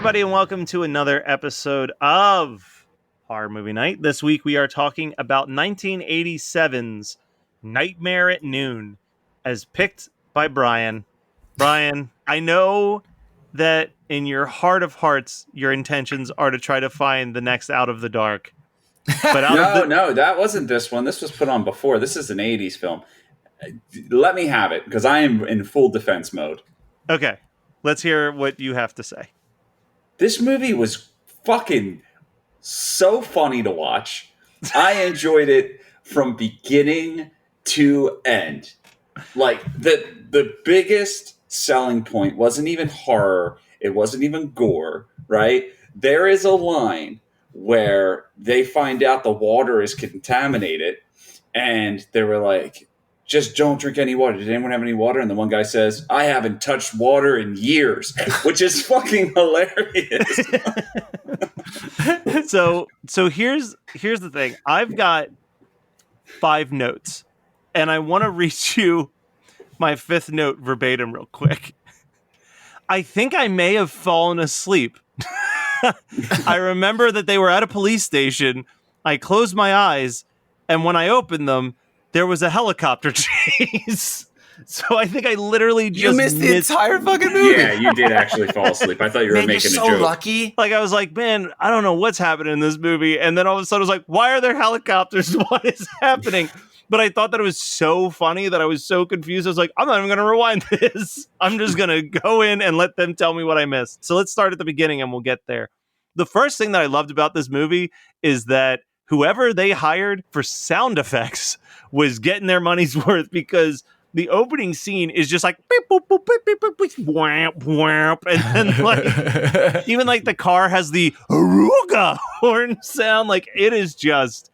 everybody, and welcome to another episode of Horror Movie Night. This week we are talking about 1987's Nightmare at Noon, as picked by Brian. Brian, I know that in your heart of hearts, your intentions are to try to find the next Out of the Dark. But No, that wasn't this one. This was put on before. This is an 80s film. Let me have it, because I am in full defense mode. Okay, let's hear what you have to say. This movie was fucking so funny to watch. I enjoyed it from beginning to end. Like, the biggest selling point wasn't even horror. It wasn't even gore, right? There is a line where they find out the water is contaminated, and they were like, just don't drink any water. Did anyone have any water? And the one guy says, I haven't touched water in years, which is fucking hilarious. So here's the thing. I've got 5 notes, and I want to read you my 5th note verbatim real quick. I think I may have fallen asleep. I remember that they were at a police station. I closed my eyes, and when I opened them, there was a helicopter chase. So I think I literally just missed the entire fucking movie. Yeah, you did actually fall asleep. I thought you were making you're a joke. so lucky. Like, I was like, man, I don't know what's happening in this movie. And then all of a sudden I was like, why are there helicopters? What is happening? But I thought that it was so funny that I was so confused. I was like, I'm not even going to rewind this. I'm just going to go in and let them tell me what I missed. So let's start at the beginning and we'll get there. The first thing that I loved about this movie is that whoever they hired for sound effects was getting their money's worth, because the opening scene is just like beep, boop, boop, beep, beep, beep, beep, whamp, whamp, and then like even like the car has the aruga horn sound. Like, it is just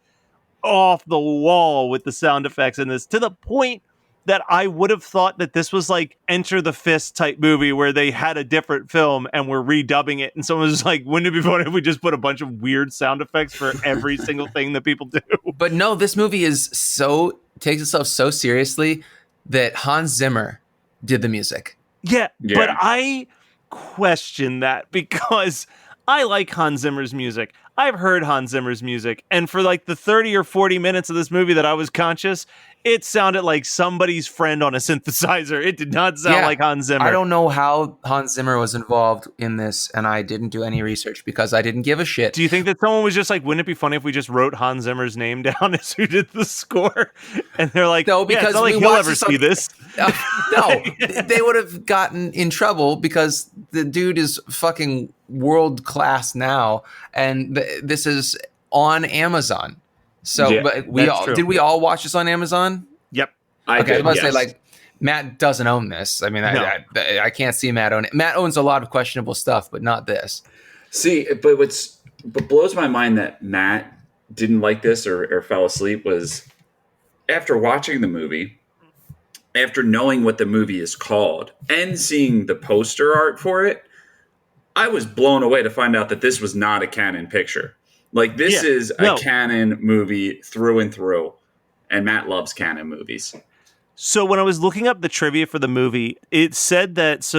off the wall with the sound effects in this, to the point that I would have thought that this was like Enter the Fist type movie where they had a different film and were redubbing it. And someone was like, wouldn't it be funny if we just put a bunch of weird sound effects for every single thing that people do? But no, this movie takes itself so seriously that Hans Zimmer did the music. Yeah, but I question that, because I like Hans Zimmer's music. I've heard Hans Zimmer's music, and for like the 30 or 40 minutes of this movie that I was conscious, it sounded like somebody's friend on a synthesizer. It did not sound like Hans Zimmer. I don't know how Hans Zimmer was involved in this, and I didn't do any research because I didn't give a shit. Do you think that someone was just like, wouldn't it be funny if we just wrote Hans Zimmer's name down as who did the score? And they're like, no, because it's not like he'll ever see this. No, they would have gotten in trouble because the dude is fucking world class now, and this is on Amazon. So, Yeah, but did we all watch this on Amazon? Yep. I was about to say, yes. like, Matt doesn't own this. I mean, No. I can't see Matt own it. Matt owns a lot of questionable stuff, but not this. See, but what blows my mind that Matt didn't like this or fell asleep was, after watching the movie, after knowing what the movie is called and seeing the poster art for it, I was blown away to find out that this was not a canon picture. Like, this is a canon movie through and through, and Matt loves canon movies. So when I was looking up the trivia for the movie, it said that,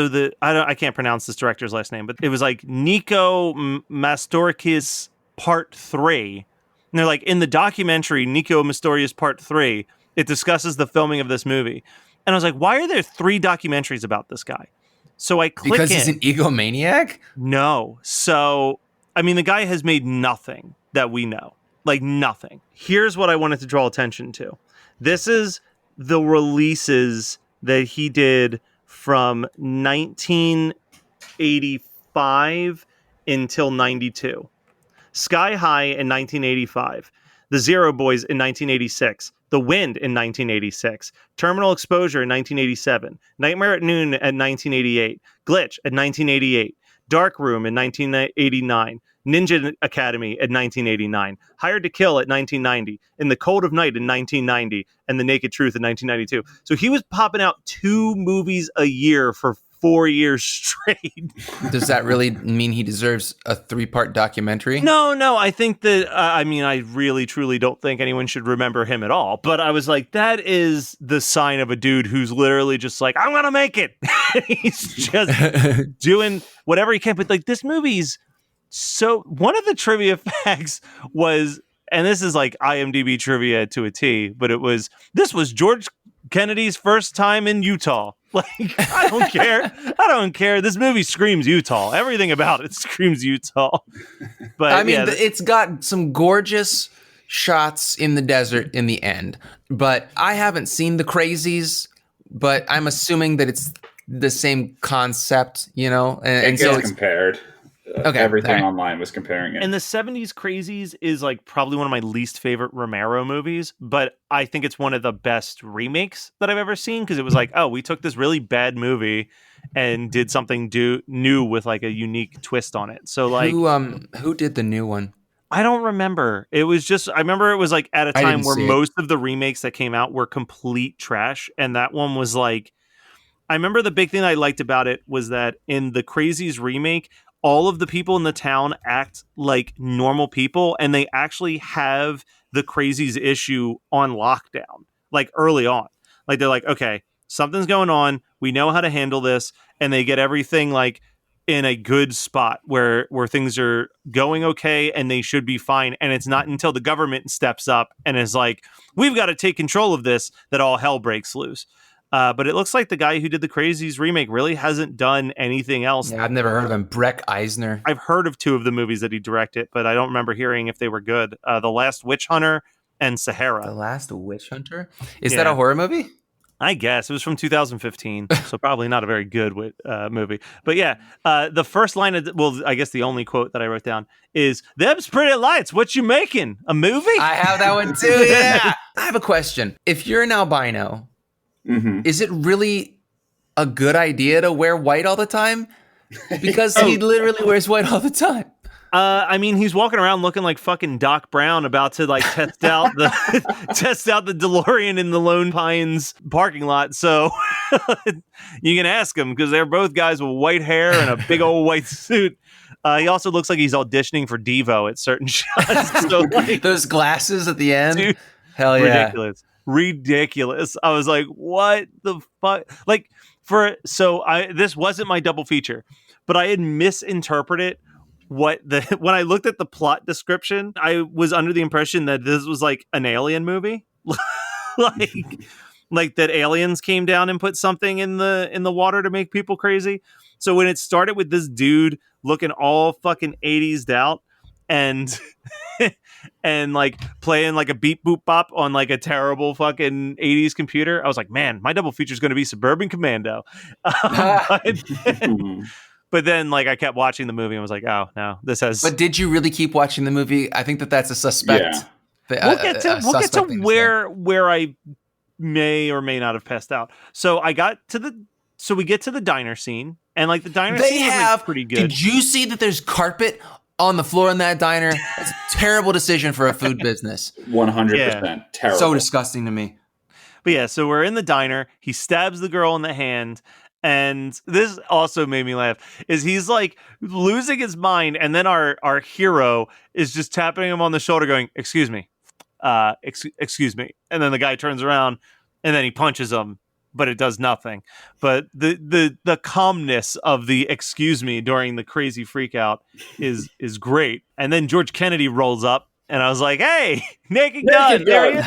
I can't pronounce this director's last name, but it was like Nico Mastorkis Part 3. And they're like, in the documentary Nico Mastorkis Part 3, it discusses the filming of this movie. And I was like, why are there 3 documentaries about this guy? So I click because he's an egomaniac? No. So, I mean, the guy has made nothing that we know. Like, nothing. Here's what I wanted to draw attention to. This is the releases that he did from 1985 until 92. Sky High in 1985. The Zero Boys in 1986. The Wind in 1986. Terminal Exposure in 1987. Nightmare at Noon at 1988. Glitch at 1988. Dark Room in 1989. Ninja Academy at 1989. Hired to Kill at 1990. In the Cold of Night in 1990. And The Naked Truth in 1992. So he was popping out 2 movies a year for 4 years straight. Does that really mean he deserves a 3-part documentary? No. I think that, I mean, I really, truly don't think anyone should remember him at all. But I was like, that is the sign of a dude who's literally just like, I'm going to make it. He's just doing whatever he can. But like, this movie's so, one of the trivia facts was, and this is like IMDb trivia to a T, but this was George Kennedy's first time in Utah. Like, I don't care. I don't care. This movie screams Utah. Everything about it screams Utah. But I mean, yeah, it's got some gorgeous shots in the desert in the end. But I haven't seen The Crazies, but I'm assuming that it's the same concept, you know? And so it's compared. Okay, Everything online was comparing it. And the 70s Crazies is like probably one of my least favorite Romero movies, but I think it's one of the best remakes that I've ever seen because it was like, oh, we took this really bad movie and did something new with like a unique twist on it. So like, who did the new one? I don't remember. It was just, I remember it was like at a time where most of the remakes that came out were complete trash. And that one was like, I remember the big thing I liked about it was that in the Crazies remake, all of the people in the town act like normal people, and they actually have the Crazies issue on lockdown, like early on. Like they're like, okay, something's going on. We know how to handle this. And they get everything like in a good spot where things are going okay and they should be fine. And it's not until the government steps up and is like, we've got to take control of this, that all hell breaks loose. But it looks like the guy who did the Crazies remake really hasn't done anything else. Yeah, I've never heard of him. Breck Eisner. I've heard of 2 of the movies that he directed, but I don't remember hearing if they were good. The Last Witch Hunter and Sahara. The Last Witch Hunter? Is that a horror movie? I guess. It was from 2015, so probably not a very good movie. But yeah, the first line of, I guess the only quote that I wrote down is, "Them's pretty lights, what you making? A movie?" I have that one too, yeah. I have a question. If you're an albino, is it really a good idea to wear white all the time? Because he literally wears white all the time. I mean, he's walking around looking like fucking Doc Brown, about to like test out the DeLorean in the Lone Pines parking lot. So you can ask him because they're both guys with white hair and a big old white suit. He also looks like he's auditioning for Devo at certain shots. So, like, those glasses at the end, dude, hell yeah, ridiculous. I was like, what the fuck? Like, this wasn't my double feature, but I had misinterpreted when I looked at the plot description. I was under the impression that this was like an alien movie, like that aliens came down and put something in the water to make people crazy. So when it started with this dude looking all fucking 80s out and and like playing like a beep boop bop on like a terrible fucking 80s computer, I was like, man, my double feature is going to be Suburban Commando. But then, like, I kept watching the movie and was like, "Oh no, this has." But did you really keep watching the movie? I think that's a suspect. Yeah. We'll get to where I may or may not have passed out. So we get to the diner scene, and like the diner scene was like pretty good. Did you see that there's carpet on the floor in that diner? It's a terrible decision for a food business. 100% terrible. So disgusting to me. But yeah, so we're in the diner. He stabs the girl in the hand. And this also made me laugh, is he's like losing his mind. And then our hero is just tapping him on the shoulder going, excuse me. Excuse me. And then the guy turns around and then he punches him, but it does nothing. But the calmness of the excuse me during the crazy freak out is great. And then George Kennedy rolls up and I was like, hey, naked gun. There he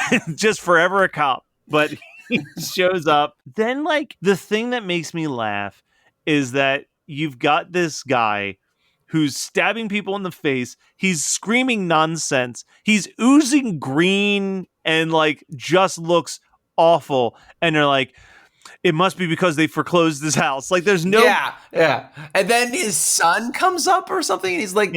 is. Just forever a cop. But he shows up. Then, like, the thing that makes me laugh is that you've got this guy who's stabbing people in the face. He's screaming nonsense. He's oozing green and, like, just looks awful. And they're like, it must be because they foreclosed this house. Like, there's no... Yeah. And then his son comes up or something, and he's, like,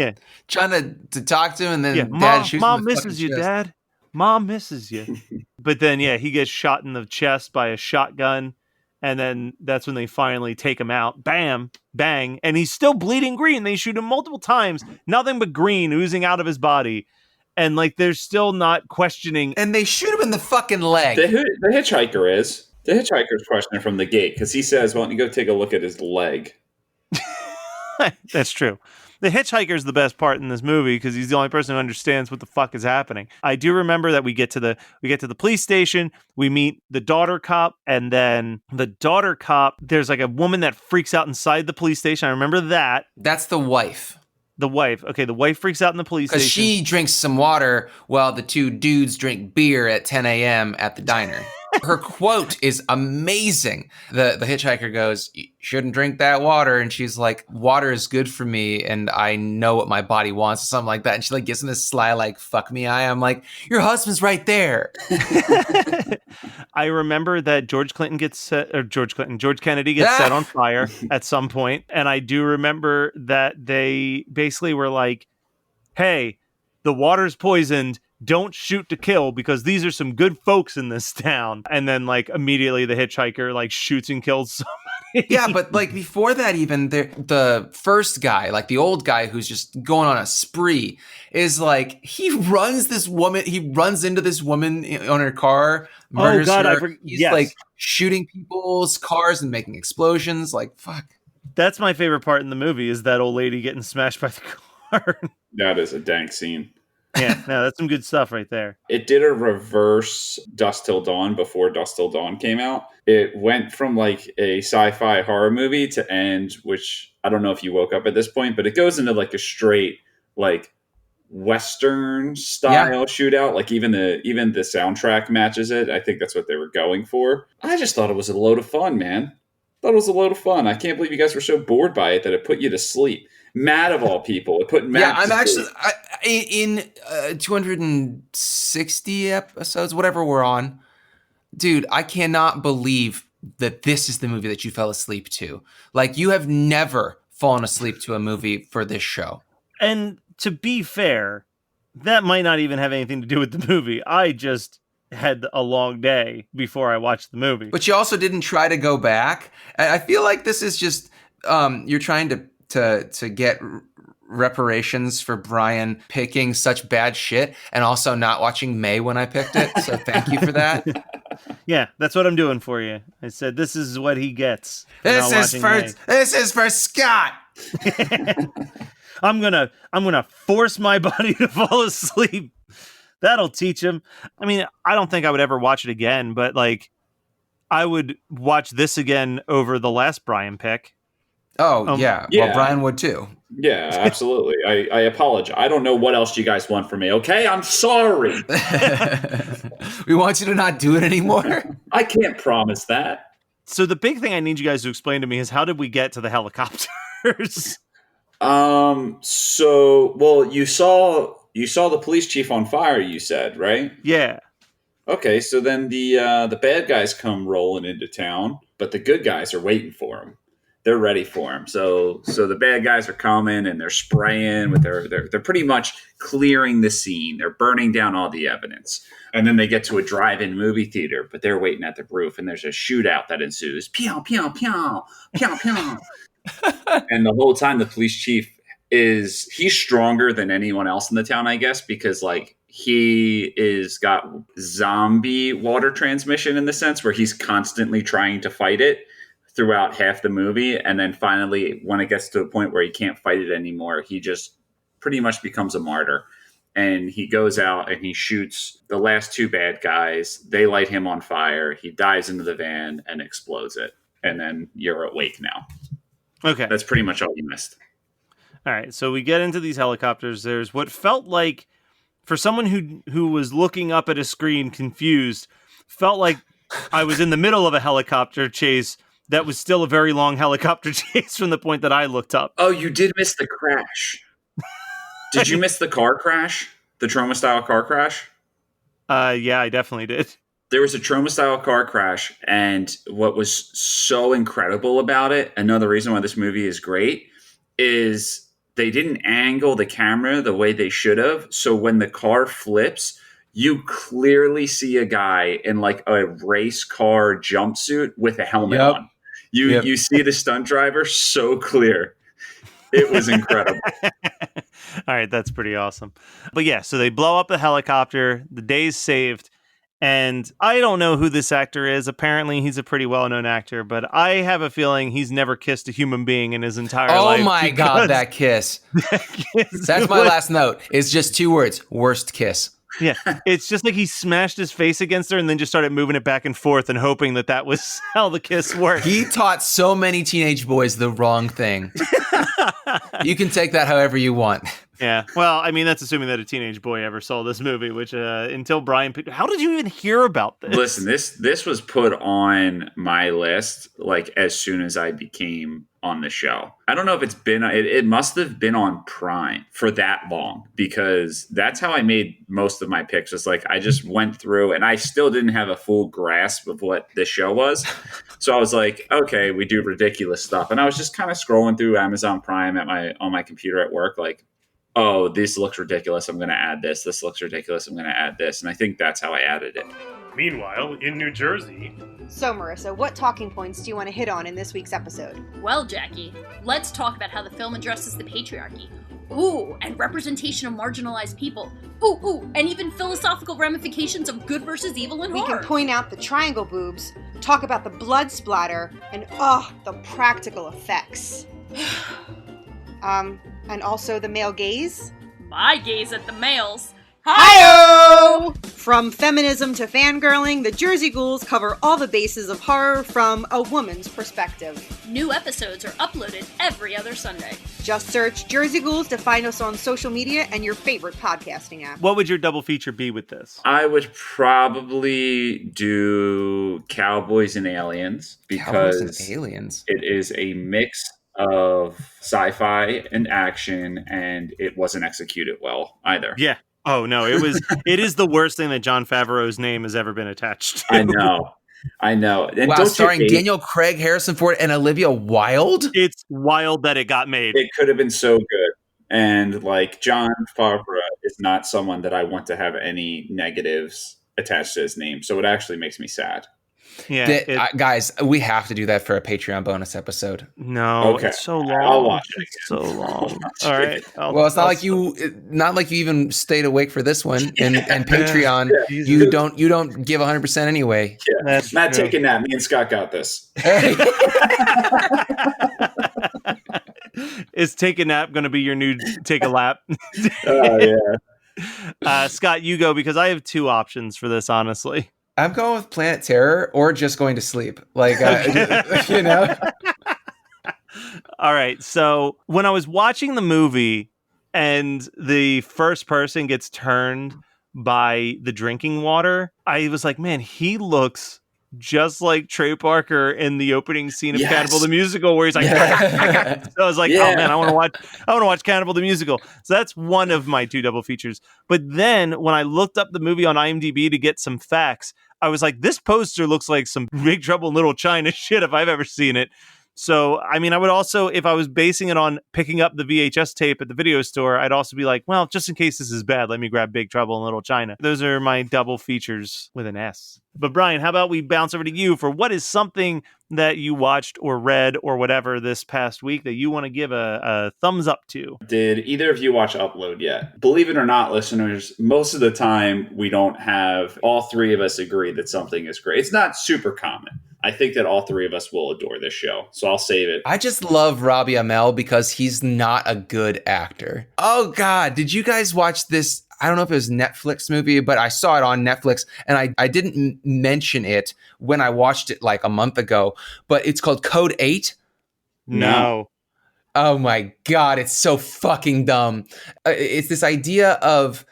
trying to talk to him, and then Dad shoots him. Mom misses you, Dad. Mom misses you. But then, he gets shot in the chest by a shotgun. And then that's when they finally take him out. Bam, bang. And he's still bleeding green. They shoot him multiple times. Nothing but green oozing out of his body. And, like, they're still not questioning. And they shoot him in the fucking leg. The hitchhiker is. The hitchhiker's questioning from the gate because he says, "Why don't you go take a look at his leg?" That's true. The hitchhiker's the best part in this movie because he's the only person who understands what the fuck is happening. I do remember that we get to the police station, we meet the daughter cop, and then the daughter cop, there's like a woman that freaks out inside the police station. I remember that. That's the wife. The wife. Okay, the wife freaks out in the police Because station. she drinks some water while the two dudes drink beer at 10 a.m. at the diner. Her quote is amazing. The hitchhiker goes, "You shouldn't drink that water." And she's like, "Water is good for me and I know what my body wants," or something like that. And she like gives him this sly like fuck me eye. I'm like, your husband's right there. I remember that George Kennedy gets set on fire at some point. And I do remember that they basically were like, "Hey, the water's poisoned. Don't shoot to kill because these are some good folks in this town." And then like immediately the hitchhiker like shoots and kills somebody. Yeah, but like before that, even the first guy, like the old guy who's just going on a spree, is like he runs into this woman on her car, murders her. He's like shooting people's cars and making explosions. Like fuck. That's my favorite part in the movie is that old lady getting smashed by the car. That is a dank scene. Yeah, no, that's some good stuff right there. It did a reverse Dusk Till Dawn before Dusk Till Dawn came out. It went from like a sci-fi horror movie to end, which I don't know if you woke up at this point, but it goes into like a straight like Western style shootout. Like even the soundtrack matches it. I think that's what they were going for. I just thought it was a load of fun, man. Thought it was a load of fun. I can't believe you guys were so bored by it that it put you to sleep. Matt of all people, it put Matt. Yeah, I'm actually in 260 episodes, whatever we're on, dude. I cannot believe that this is the movie that you fell asleep to. Like you have never fallen asleep to a movie for this show. And to be fair, that might not even have anything to do with the movie. I just had a long day before I watched the movie. But you also didn't try to go back. I feel like this is just you're trying to get reparations for Brian picking such bad shit and also not watching May when I picked it. So thank you for that. Yeah, that's what I'm doing for you. I said this is what he gets. This is for Scott. I'm gonna force my body to fall asleep. That'll teach him. I mean, I don't think I would ever watch it again, but like I would watch this again over the last Brian pick. Oh, yeah. Well, Brian would too. Yeah, absolutely. I apologize. I don't know what else you guys want from me, okay? I'm sorry. We want you to not do it anymore. I can't promise that. So the big thing I need you guys to explain to me is how did we get to the helicopters? Well, you saw the police chief on fire, you said, right? Yeah. Okay, so then the bad guys come rolling into town, but the good guys are waiting for him. They're ready for him. So the bad guys are coming and they're spraying with they're pretty much clearing the scene. They're burning down all the evidence. And then they get to a drive-in movie theater, but they're waiting at the roof and there's a shootout that ensues. Pew, pew, pew, pew, pew. And the whole time the police chief he's stronger than anyone else in the town, I guess, because like he is got zombie water transmission in the sense where he's constantly trying to fight it throughout half the movie, and then finally when it gets to a point where he can't fight it anymore, he just pretty much becomes a martyr, and he goes out and he shoots the last two bad guys. They light him on fire. He dives into the van and explodes it, and then you're awake now. Okay, that's pretty much all you missed. All right, so we get into these helicopters. There's what felt like, for someone who was looking up at a screen confused, felt like I was in the middle of a helicopter chase that was still a very long helicopter chase from the point that I looked up. Oh, you did miss the crash. Did you miss the car crash? The Troma-style car crash? Yeah, I definitely did. There was a Troma-style car crash, and what was so incredible about it, another reason why this movie is great, is they didn't angle the camera the way they should have. So when the car flips, you clearly see a guy in like a race car jumpsuit with a helmet on. You see the stunt driver so clear. It was incredible. All right, that's pretty awesome. But yeah, so they blow up the helicopter, the day's saved, And I don't know who this actor is. Apparently, he's a pretty well-known actor, but I have a feeling he's never kissed a human being in his entire life. Oh my God, that kiss. That's my last note. It's just 2 words. Worst kiss. Yeah, it's just like he smashed his face against her and then just started moving it back and forth and hoping that was how the kiss worked. He taught so many teenage boys the wrong thing. You can take that however you want. Yeah, well, I mean, that's assuming that a teenage boy ever saw this movie, which until Brian picked... How did you even hear about this? Listen, this was put on my list like as soon as I became on the show. I don't know if it's been... It must have been on Prime for that long, because that's how I made most of my picks. It's like I just went through and I still didn't have a full grasp of what this show was. So I was like, okay, we do ridiculous stuff. And I was just kind of scrolling through Amazon Prime on my computer at work, like, oh, this looks ridiculous, I'm going to add this. This looks ridiculous, I'm going to add this. And I think that's how I added it. Meanwhile, in New Jersey... So, Marissa, what talking points do you want to hit on in this week's episode? Well, Jackie, let's talk about how the film addresses the patriarchy. Ooh, and representation of marginalized people. Ooh, and even philosophical ramifications of good versus evil and We horror. can point out the triangle boobs, talk about the blood splatter, and the practical effects. And also the male gaze. My gaze at the males. Hi-yo! From feminism to fangirling, the Jersey Ghouls cover all the bases of horror from a woman's perspective. New episodes are uploaded every other Sunday. Just search Jersey Ghouls to find us on social media and your favorite podcasting app. What would your double feature be with this? I would probably do Cowboys and Aliens, because Cowboys and Aliens. it is a mix of sci-fi and action, and it wasn't executed well either. Yeah. Oh no, it is the worst thing that Jon Favreau's name has ever been attached to. I know. And Wow, don't you starring hate- Daniel Craig, Harrison Ford, and Olivia Wilde? It's wild that it got made. It could have been so good. And like Jon Favreau is not someone that I want to have any negatives attached to his name. So it actually makes me sad. Yeah, Guys, we have to do that for a Patreon bonus episode. no, Okay. it's so long. I'll watch it again. It's so long. All right. Well, it's not like you even stayed awake for this one, and Patreon. Yeah. You don't give 100% anyway. Yeah. That's Not true. taking that. Me and Scott got this. Is take a nap going to be your new take a lap? Oh yeah. Scott, you go, because I have 2 options for this, honestly. I'm going with Planet Terror or just going to sleep. Like, you know? All right. So when I was watching the movie and the first person gets turned by the drinking water, I was like, man, he looks just like Trey Parker in the opening scene of Yes. Cannibal the Musical, where he's like, Yeah. so I was like, Yeah. oh man, I want to watch Cannibal the Musical. So that's one of my 2 double features. But then when I looked up the movie on IMDb to get some facts, I was like, this poster looks like some Big Trouble in Little China shit if I've ever seen it. So, I mean, I would also, if I was basing it on picking up the VHS tape at the video store, I'd also be like, well, just in case this is bad, let me grab Big Trouble in Little China. Those are my double features with an S. But Brian, how about we bounce over to you for what is something that you watched or read or whatever this past week that you want to give a thumbs up to? Did either of you watch Upload yet? Believe it or not, listeners, most of the time we don't have all 3 of us agree that something is great. It's not super common. I think that all 3 of us will adore this show. So I'll save it. I just love Robbie Amell because he's not a good actor. Oh God, did you guys watch this? I don't know if it was a Netflix movie, but I saw it on Netflix, and I didn't mention it when I watched it like a month ago, but it's called Code 8. No. Oh my God, it's so fucking dumb. It's this idea of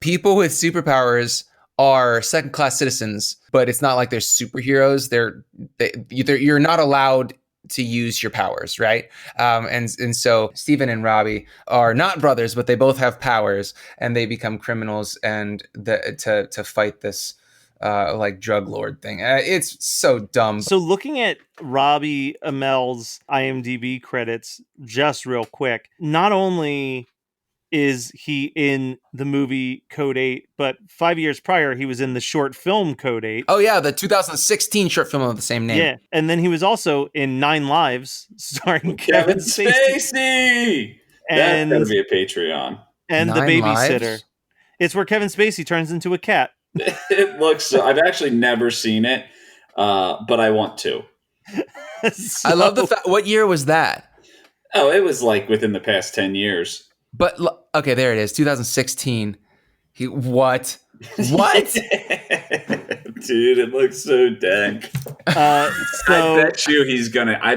people with superpowers are second-class citizens, but it's not like they're superheroes. You're not allowed to use your powers, right? And so Steven and Robbie are not brothers, but they both have powers, and they become criminals and to fight this like drug lord thing. It's so dumb. So looking at Robbie Amell's IMDb credits just real quick, not only is he in the movie Code 8, but 5 years prior, he was in the short film Code 8. Oh yeah, the 2016 short film of the same name. Yeah, and then he was also in 9 Lives, starring Kevin Kevin Spacey Spacey! That's and going to be a Patreon. and the 9 babysitter. Lives? It's where Kevin Spacey turns into a cat. It looks. I've actually never seen it, but I want to. I love the fact. What year was that? Oh, it was like within the past 10 years. But okay, there it is, 2016. What? What? Dude, it looks so dank. I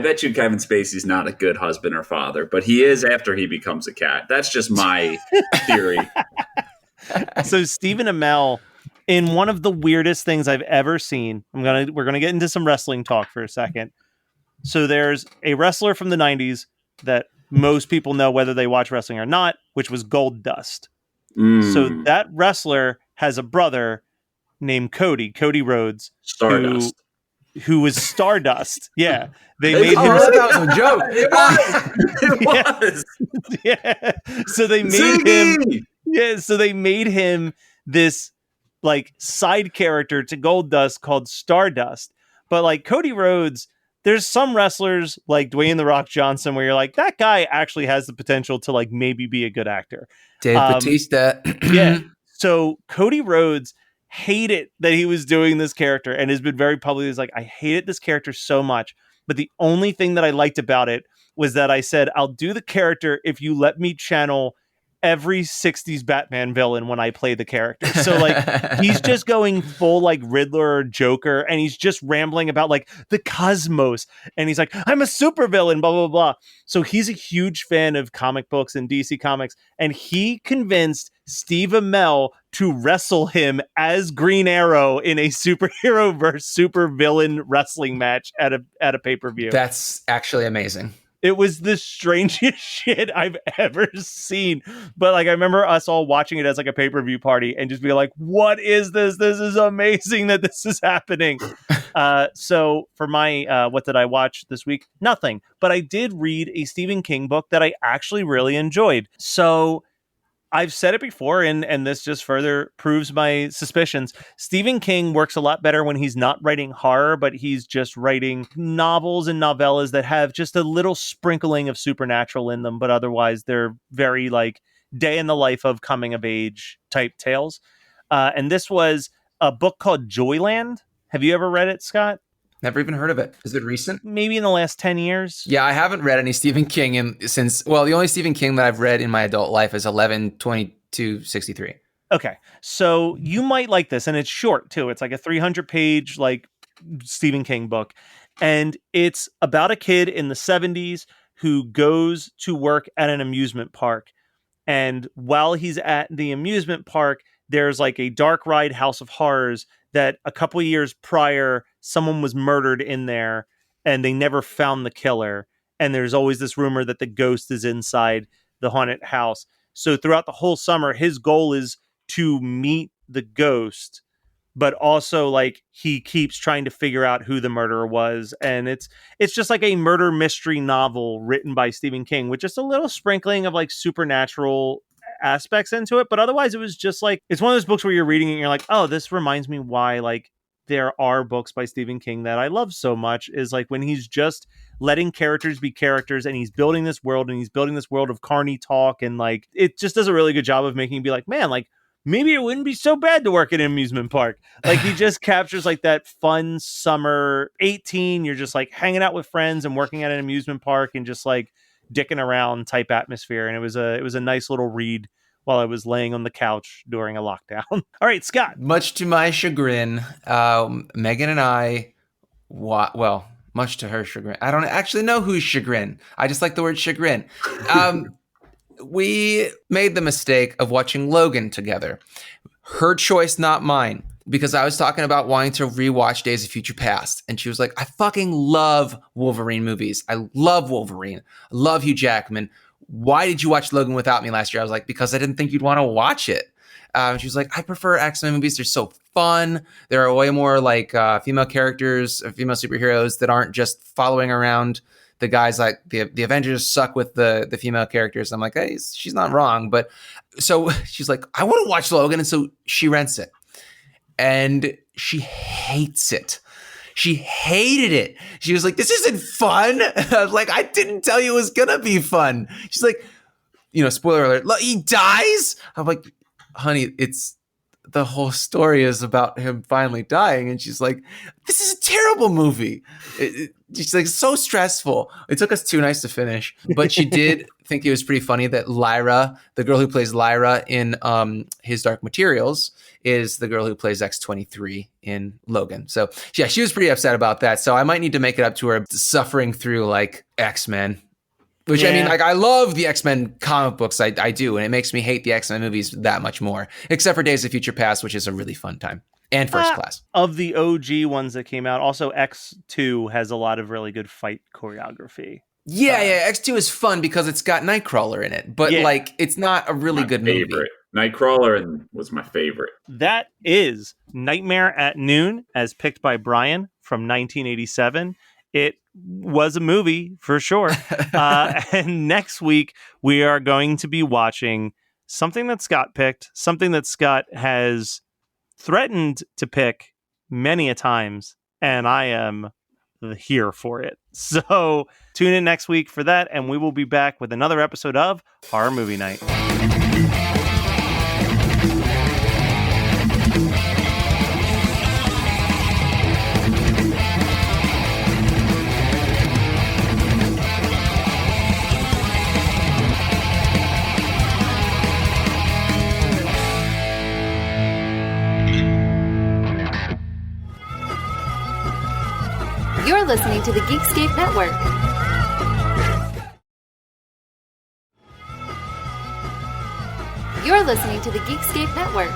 bet you Kevin Spacey's not a good husband or father, but he is after he becomes a cat. That's just my theory. So Stephen Amell, in one of the weirdest things I've ever seen, we're gonna get into some wrestling talk for a second. So there's a wrestler from the 90s that most people know whether they watch wrestling or not, which was Gold Dust. So that wrestler has a brother named Cody Rhodes, Stardust. who was Stardust. Yeah. They Oh, made him that was a joke. It was. Yeah. So they made him. Yeah. So they made him this like side character to Gold Dust called Stardust. But like Cody Rhodes, there's some wrestlers like Dwayne The Rock Johnson where you're like, that guy actually has the potential to like maybe be a good actor. Dave Bautista. Yeah. So Cody Rhodes hated that he was doing this character and has been very public. He's like, I hated this character so much. But the only thing that I liked about it was that I said, I'll do the character if you let me channel every 60s Batman villain when I play the character. So like he's just going full like Riddler or Joker, and he's just rambling about like the cosmos, and he's like, I'm a supervillain, blah blah blah. So he's a huge fan of comic books and DC Comics, and he convinced Steve Amell to wrestle him as Green Arrow in a superhero versus supervillain wrestling match at a pay-per-view. That's actually amazing. It was the strangest shit I've ever seen. But like, I remember us all watching it as like a pay-per-view party and just be like, what is this? This is amazing that this is happening. So for my, what did I watch this week? Nothing. But I did read a Stephen King book that I actually really enjoyed. So I've said it before, and this just further proves my suspicions. Stephen King works a lot better when he's not writing horror, but he's just writing novels and novellas that have just a little sprinkling of supernatural in them, but otherwise they're very like day in the life of coming of age type tales. And this was a book called Joyland. Have you ever read it, Scott? Never even heard of it. Is it recent? Maybe in the last 10 years. Yeah, I haven't read any Stephen King since, well, the only Stephen King that I've read in my adult life is 11/22/63. Okay, so you might like this, and it's short too. It's like a 300-page like Stephen King book, and it's about a kid in the 70s who goes to work at an amusement park. And while he's at the amusement park, there's like a dark ride House of Horrors that a couple of years prior, someone was murdered in there and they never found the killer. And there's always this rumor that the ghost is inside the haunted house. So throughout the whole summer, his goal is to meet the ghost, but also like he keeps trying to figure out who the murderer was. And it's just like a murder mystery novel written by Stephen King with just a little sprinkling of like supernatural aspects into it. But otherwise it was just like, it's one of those books where you're reading it and you're like, oh, this reminds me why like there are books by Stephen King that I love so much, is like when he's just letting characters be characters and he's building this world of carny talk. And like, it just does a really good job of making you be like, man, like maybe it wouldn't be so bad to work at an amusement park. Like he just captures like that fun summer 18. You're just like hanging out with friends and working at an amusement park and just like dicking around type atmosphere. And it was a nice little read while I was laying on the couch during a lockdown. All right, Scott. Much to my chagrin, Megan and I, much to her chagrin. I don't actually know whose chagrin. I just like the word chagrin. We made the mistake of watching Logan together. Her choice, not mine, because I was talking about wanting to rewatch Days of Future Past. And she was like, I fucking love Wolverine movies. I love Wolverine. I love Hugh Jackman. Why did you watch Logan without me last year? I was like, because I didn't think you'd want to watch it. She was like, I prefer X-Men movies. They're so fun. There are way more like female characters, female superheroes that aren't just following around the guys. Like the Avengers suck with the female characters. I'm like, hey, she's not wrong. But so she's like, I want to watch Logan. And so she rents it. And she hates it. She hated it. She was like, this isn't fun. I was like, I didn't tell you it was going to be fun. She's like, spoiler alert, he dies. I'm like, honey, it's the whole story is about him finally dying. And she's like, this is a terrible movie. She's like, so stressful. It took us 2 nights to finish, but she did think it was pretty funny that Lyra, the girl who plays Lyra in His Dark Materials, is the girl who plays X-23 in Logan. So yeah, she was pretty upset about that. So I might need to make it up to her suffering through like X-Men. Which I mean, like, I love the X-Men comic books. I do. And it makes me hate the X-Men movies that much more, except for Days of Future Past, which is a really fun time. And First Class. Of the OG ones that came out, also X2 has a lot of really good fight choreography. Yeah, X2 is fun because it's got Nightcrawler in it. But, like, it's not a really good movie. Nightcrawler was my favorite. That is Nightmare at Noon, as picked by Brian from 1987. It was a movie for sure. And next week, we are going to be watching something that Scott picked, something that Scott has threatened to pick many a times, and I am here for it. So tune in next week for that, and we will be back with another episode of Horror Movie Night. You're listening to the Geekscape Network. You're listening to the Geekscape Network.